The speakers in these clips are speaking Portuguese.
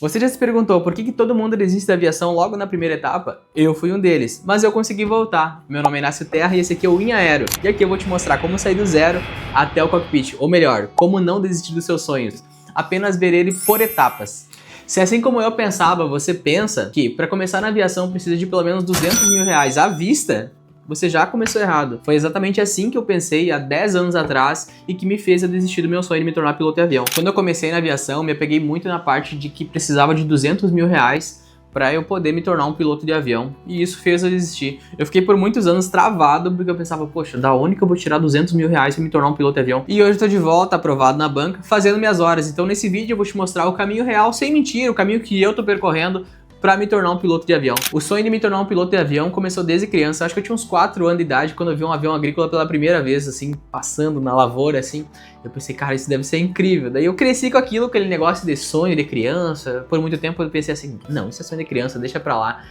Você já se perguntou por que todo mundo desiste da aviação logo na primeira etapa? Eu fui um deles, mas eu consegui voltar. Meu nome é Inácio Terra e esse aqui é o In Aero. E aqui eu vou te mostrar como sair do zero até o cockpit, ou melhor, como não desistir dos seus sonhos. Apenas ver ele por etapas. Se assim como eu pensava, você pensa que para começar na aviação precisa de pelo menos 200 mil reais à vista, você já começou errado. Foi exatamente assim que eu pensei há 10 anos atrás e que me fez eu desistir do meu sonho de me tornar piloto de avião. Quando eu comecei na aviação, me apeguei muito na parte de que precisava de 200 mil reais para eu poder me tornar um piloto de avião, e isso fez eu desistir. Eu fiquei por muitos anos travado porque eu pensava, poxa, da onde que eu vou tirar 200 mil reais para me tornar um piloto de avião? E hoje eu tô de volta, aprovado na banca, fazendo minhas horas. Então nesse vídeo eu vou te mostrar o caminho real, sem mentira, o caminho que eu tô percorrendo pra me tornar um piloto de avião. O sonho de me tornar um piloto de avião começou desde criança. Acho que eu tinha uns 4 anos de idade quando eu vi um avião agrícola pela primeira vez, assim, passando na lavoura, assim. Eu pensei, cara, isso deve ser incrível. Daí eu cresci com aquilo, aquele negócio de sonho de criança. Por muito tempo eu pensei assim, não, isso é sonho de criança, deixa pra lá.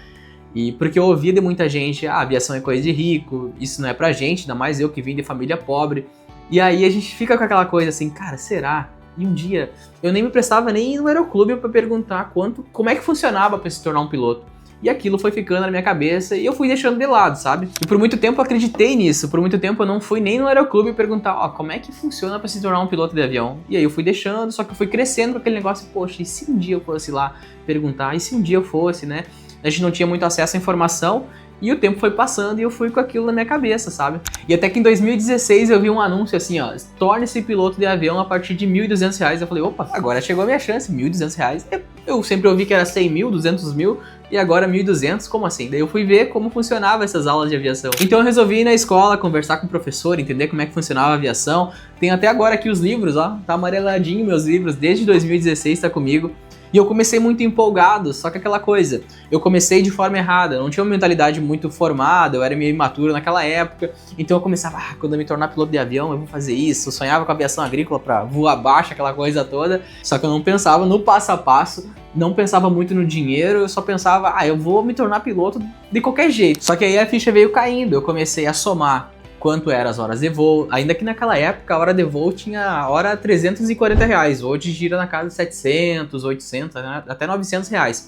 E porque eu ouvia de muita gente, a aviação é coisa de rico, isso não é pra gente, ainda mais eu que vim de família pobre. E aí a gente fica com aquela coisa assim, cara, será? E um dia, eu nem me prestava nem no aeroclube para perguntar como é que funcionava para se tornar um piloto. E aquilo foi ficando na minha cabeça e eu fui deixando de lado, sabe? E por muito tempo eu acreditei nisso, por muito tempo eu não fui nem no aeroclube perguntar, ó, como é que funciona para se tornar um piloto de avião? E aí eu fui deixando, só que eu fui crescendo com aquele negócio, poxa, e se um dia eu fosse lá perguntar? E se um dia eu fosse, né? A gente não tinha muito acesso à informação. E o tempo foi passando e eu fui com aquilo na minha cabeça, sabe? E até que em 2016 eu vi um anúncio assim, ó, torne-se piloto de avião a partir de R$1.200. Eu falei, opa, agora chegou a minha chance, R$1.200. Eu sempre ouvi que era 100 mil, 200 mil e agora 1.200, como assim? Daí eu fui ver como funcionava essas aulas de aviação. Então eu resolvi ir na escola, conversar com o professor, entender como é que funcionava a aviação. Tem até agora aqui os livros, ó, tá amareladinho meus livros, desde 2016 tá comigo. E eu comecei muito empolgado, só que aquela coisa, eu comecei de forma errada, eu não tinha uma mentalidade muito formada, eu era meio imaturo naquela época, então eu começava, quando eu me tornar piloto de avião eu vou fazer isso, eu sonhava com a aviação agrícola pra voar abaixo, aquela coisa toda, só que eu não pensava no passo a passo, não pensava muito no dinheiro, eu só pensava, eu vou me tornar piloto de qualquer jeito. Só que aí a ficha veio caindo, eu comecei a somar quanto eram as horas de voo, ainda que naquela época a hora de voo tinha a hora R$340, hoje gira na casa de 700, 800, até R$900.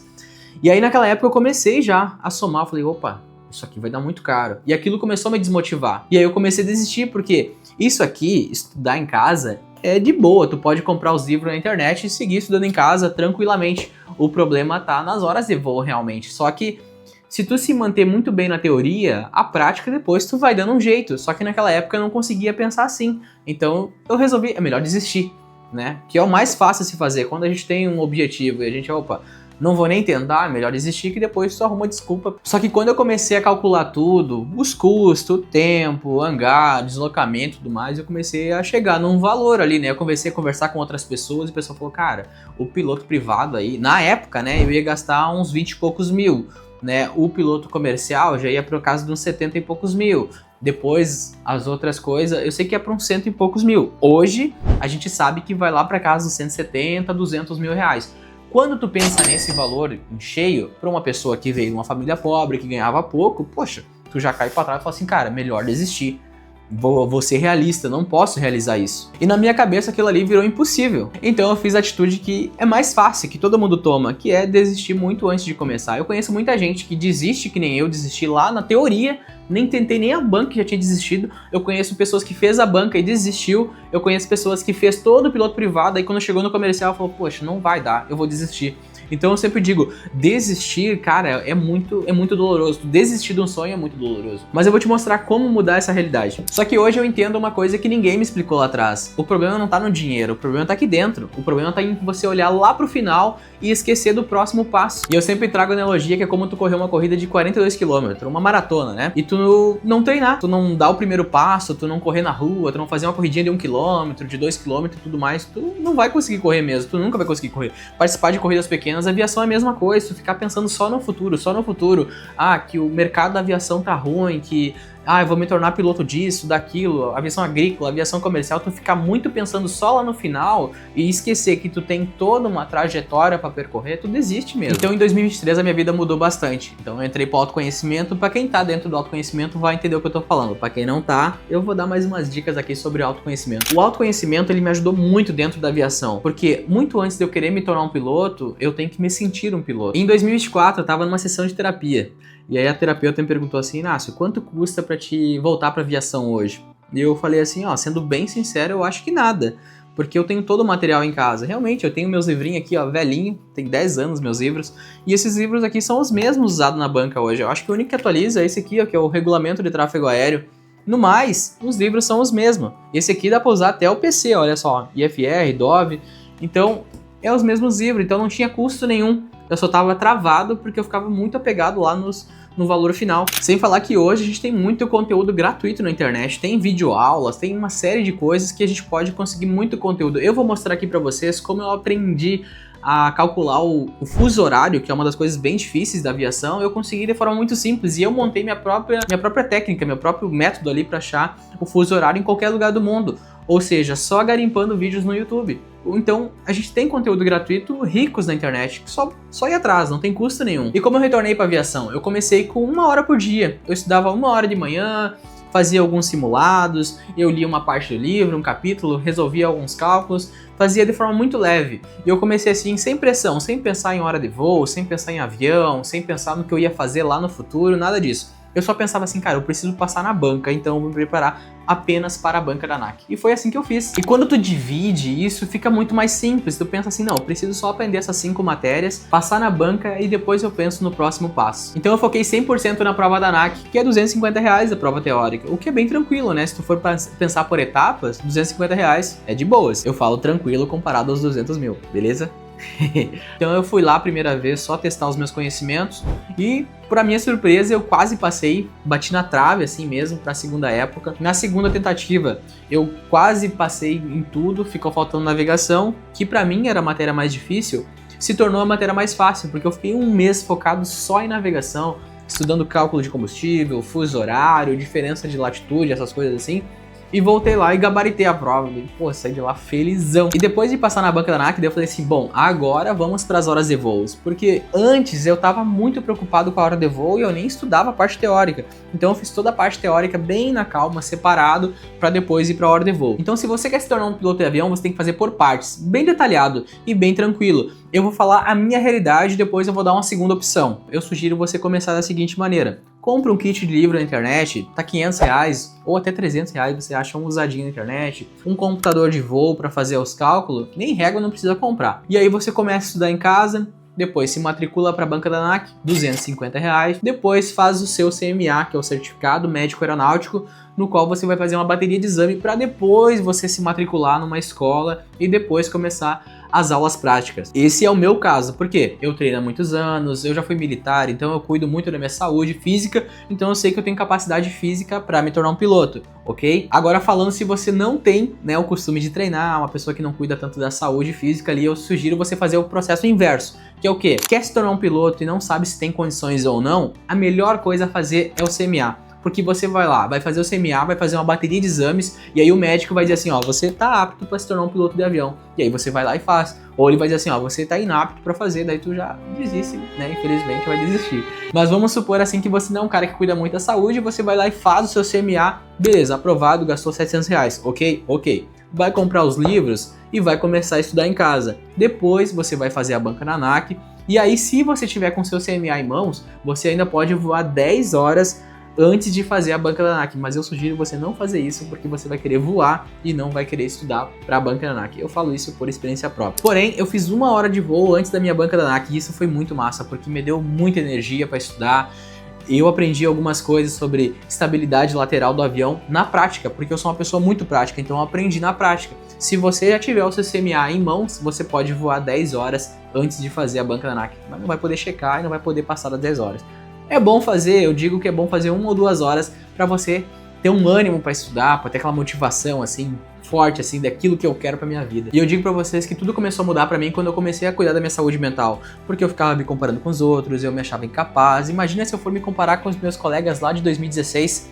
E aí naquela época eu comecei já a somar, eu falei, opa, isso aqui vai dar muito caro. E aquilo começou a me desmotivar. E aí eu comecei a desistir, porque isso aqui, estudar em casa, é de boa, tu pode comprar os livros na internet e seguir estudando em casa tranquilamente. O problema tá nas horas de voo realmente, só que se tu se manter muito bem na teoria, a prática depois tu vai dando um jeito. Só que naquela época eu não conseguia pensar assim. Então eu resolvi, é melhor desistir, né? Que é o mais fácil se fazer. Quando a gente tem um objetivo e a gente, opa, não vou nem tentar, é melhor desistir que depois tu arruma desculpa. Só que quando eu comecei a calcular tudo, os custos, o tempo, hangar, deslocamento e tudo mais, eu comecei a chegar num valor ali, né? Eu comecei a conversar com outras pessoas e o pessoal falou, cara, o piloto privado aí, na época, né, eu ia gastar uns 20 e poucos mil. Né, o piloto comercial já ia para o caso de uns 70 e poucos mil. Depois, as outras coisas, eu sei que é para uns 100 e poucos mil. Hoje, a gente sabe que vai lá para casa dos 170, 200 mil reais. Quando tu pensa nesse valor em cheio, para uma pessoa que veio de uma família pobre, que ganhava pouco, poxa, tu já cai para trás e fala assim, cara, melhor desistir. Vou ser realista, não posso realizar isso. E na minha cabeça aquilo ali virou impossível. Então eu fiz a atitude que é mais fácil, que todo mundo toma, que é desistir muito antes de começar. Eu conheço muita gente que desiste, que nem eu desisti lá na teoria, nem tentei nem a banca, já tinha desistido. Eu conheço pessoas que fez a banca e desistiu. Eu conheço pessoas que fez todo o piloto privado e quando chegou no comercial falou, poxa, não vai dar, eu vou desistir. Então eu sempre digo, desistir, cara, é muito doloroso. Desistir de um sonho é muito doloroso. Mas eu vou te mostrar como mudar essa realidade. Só que hoje eu entendo uma coisa que ninguém me explicou lá atrás. O problema não tá no dinheiro, o problema tá aqui dentro. O problema tá em você olhar lá pro final e esquecer do próximo passo. E eu sempre trago a analogia que é como tu correr uma corrida de 42 km, uma maratona, né? E tu não treinar, tu não dar o primeiro passo, tu não correr na rua, tu não fazer uma corridinha de 1 km, de 2 km e tudo mais, tu não vai conseguir correr mesmo, tu nunca vai conseguir correr. Participar de corridas pequenas, a aviação é a mesma coisa, tu ficar pensando só no futuro, que o mercado da aviação tá ruim, que eu vou me tornar piloto disso, daquilo, aviação agrícola, aviação comercial, tu ficar muito pensando só lá no final e esquecer que tu tem toda uma trajetória para percorrer, tu desiste mesmo. Então em 2023 a minha vida mudou bastante. Então eu entrei pro autoconhecimento. Para quem tá dentro do autoconhecimento vai entender o que eu tô falando. Para quem não tá, eu vou dar mais umas dicas aqui sobre autoconhecimento. O autoconhecimento ele me ajudou muito dentro da aviação, porque muito antes de eu querer me tornar um piloto, eu tenho que me sentir um piloto. Em 2024 eu tava numa sessão de terapia. E aí a terapeuta me perguntou assim, Inácio, quanto custa pra te voltar pra aviação hoje? E eu falei assim, sendo bem sincero, eu acho que nada. Porque eu tenho todo o material em casa. Realmente, eu tenho meus livrinhos aqui, velhinho, tem 10 anos meus livros. E esses livros aqui são os mesmos usados na banca hoje. Eu acho que o único que atualiza é esse aqui, que é o Regulamento de Tráfego Aéreo. No mais, os livros são os mesmos. Esse aqui dá pra usar até o PC, olha só. IFR, Dove. Então, é os mesmos livros, então não tinha custo nenhum. Eu só tava travado porque eu ficava muito apegado lá no valor final. Sem falar que hoje a gente tem muito conteúdo gratuito na internet, tem videoaulas, tem uma série de coisas que a gente pode conseguir muito conteúdo. Eu vou mostrar aqui pra vocês como eu aprendi a calcular o fuso horário, que é uma das coisas bem difíceis da aviação. Eu consegui de forma muito simples e eu montei minha própria técnica, meu próprio método ali para achar o fuso horário em qualquer lugar do mundo. Ou seja, só garimpando vídeos no YouTube. Então, a gente tem conteúdo gratuito ricos na internet, só ir atrás, não tem custo nenhum. E como eu retornei para aviação? Eu comecei com 1 hora por dia. Eu estudava 1 hora de manhã, fazia alguns simulados, eu lia uma parte do livro, um capítulo, resolvia alguns cálculos, fazia de forma muito leve. E eu comecei assim, sem pressão, sem pensar em hora de voo, sem pensar em avião, sem pensar no que eu ia fazer lá no futuro, nada disso. Eu só pensava assim, cara, eu preciso passar na banca, então eu vou me preparar apenas para a banca da ANAC. E foi assim que eu fiz. E quando tu divide isso, fica muito mais simples. Tu pensa assim, não, eu preciso só aprender essas 5 matérias, passar na banca e depois eu penso no próximo passo. Então eu foquei 100% na prova da ANAC, que é R$250 a prova teórica, o que é bem tranquilo, né? Se tu for pensar por etapas, R$250 é de boas. Eu falo tranquilo comparado aos 200 mil, beleza? Então eu fui lá a primeira vez só testar os meus conhecimentos e, pra minha surpresa, eu quase passei, bati na trave assim mesmo pra segunda época. Na segunda tentativa eu quase passei em tudo, ficou faltando navegação, que pra mim era a matéria mais difícil, se tornou a matéria mais fácil, porque eu fiquei 1 mês focado só em navegação, estudando cálculo de combustível, fuso horário, diferença de latitude, essas coisas assim. E voltei lá e gabaritei a prova. Pô, saí de lá felizão. E depois de passar na banca da ANAC, eu falei assim, bom, agora vamos para as horas de voos. Porque antes eu tava muito preocupado com a hora de voo e eu nem estudava a parte teórica. Então eu fiz toda a parte teórica bem na calma, separado, para depois ir para a hora de voo. Então se você quer se tornar um piloto de avião, você tem que fazer por partes, bem detalhado e bem tranquilo. Eu vou falar a minha realidade e depois eu vou dar uma segunda opção. Eu sugiro você começar da seguinte maneira. Compre um kit de livro na internet, tá R$500 ou até R$300, você acha um usadinho na internet, um computador de voo para fazer os cálculos, nem régua não precisa comprar. E aí você começa a estudar em casa, depois se matricula para a banca da ANAC, R$250, depois faz o seu CMA, que é o Certificado Médico Aeronáutico, no qual você vai fazer uma bateria de exame para depois você se matricular numa escola e depois começar as aulas práticas. Esse é o meu caso, porque eu treino há muitos anos, eu já fui militar, então eu cuido muito da minha saúde física, então eu sei que eu tenho capacidade física para me tornar um piloto, ok? Agora falando se você não tem, né, o costume de treinar, uma pessoa que não cuida tanto da saúde física ali, eu sugiro você fazer o processo inverso, que é o quê? Quer se tornar um piloto e não sabe se tem condições ou não? A melhor coisa a fazer é o CMA. Porque você vai lá, vai fazer o CMA, vai fazer uma bateria de exames, e aí o médico vai dizer assim, ó, você tá apto para se tornar um piloto de avião. E aí você vai lá e faz. Ou ele vai dizer assim, ó, você tá inapto para fazer, daí tu já desiste, né? Infelizmente vai desistir. Mas vamos supor assim que você não é um cara que cuida muito da saúde, você vai lá e faz o seu CMA, beleza, aprovado, gastou R$700, ok? Ok. Vai comprar os livros e vai começar a estudar em casa. Depois você vai fazer a banca na ANAC, e aí se você tiver com seu CMA em mãos, você ainda pode voar 10 horas antes de fazer a banca da ANAC, mas eu sugiro você não fazer isso porque você vai querer voar e não vai querer estudar para a banca da ANAC. Eu falo isso por experiência própria. Porém, eu fiz 1 hora de voo antes da minha banca da ANAC e isso foi muito massa porque me deu muita energia para estudar. Eu aprendi algumas coisas sobre estabilidade lateral do avião na prática, porque eu sou uma pessoa muito prática, então eu aprendi na prática. Se você já tiver o seu CMA em mãos, você pode voar 10 horas antes de fazer a banca da ANAC, mas não vai poder checar e não vai poder passar das 10 horas. É bom fazer, eu digo que é bom fazer 1 ou 2 horas para você ter um ânimo para estudar, para ter aquela motivação assim forte assim daquilo que eu quero para minha vida. E eu digo para vocês que tudo começou a mudar para mim quando eu comecei a cuidar da minha saúde mental, porque eu ficava me comparando com os outros, eu me achava incapaz. Imagina se eu for me comparar com os meus colegas lá de 2016,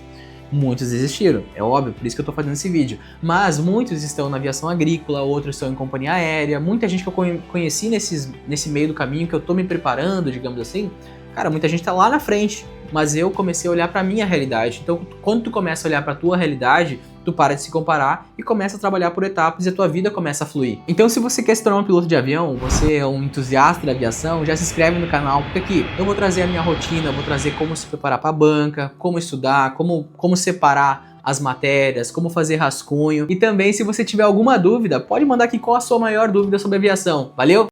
Muitos desistiram, é óbvio, por isso que eu tô fazendo esse vídeo. Mas muitos estão na aviação agrícola, outros estão em companhia aérea, muita gente que eu conheci nesse meio do caminho, que eu tô me preparando, digamos assim, cara, muita gente tá lá na frente, mas eu comecei a olhar pra minha realidade. Então, quando tu começa a olhar pra tua realidade, tu para de se comparar e começa a trabalhar por etapas e a tua vida começa a fluir. Então, se você quer se tornar um piloto de avião, você é um entusiasta da aviação, já se inscreve no canal, porque aqui eu vou trazer a minha rotina, vou trazer como se preparar pra banca, como estudar, como separar as matérias, como fazer rascunho. E também, se você tiver alguma dúvida, pode mandar aqui qual a sua maior dúvida sobre aviação. Valeu?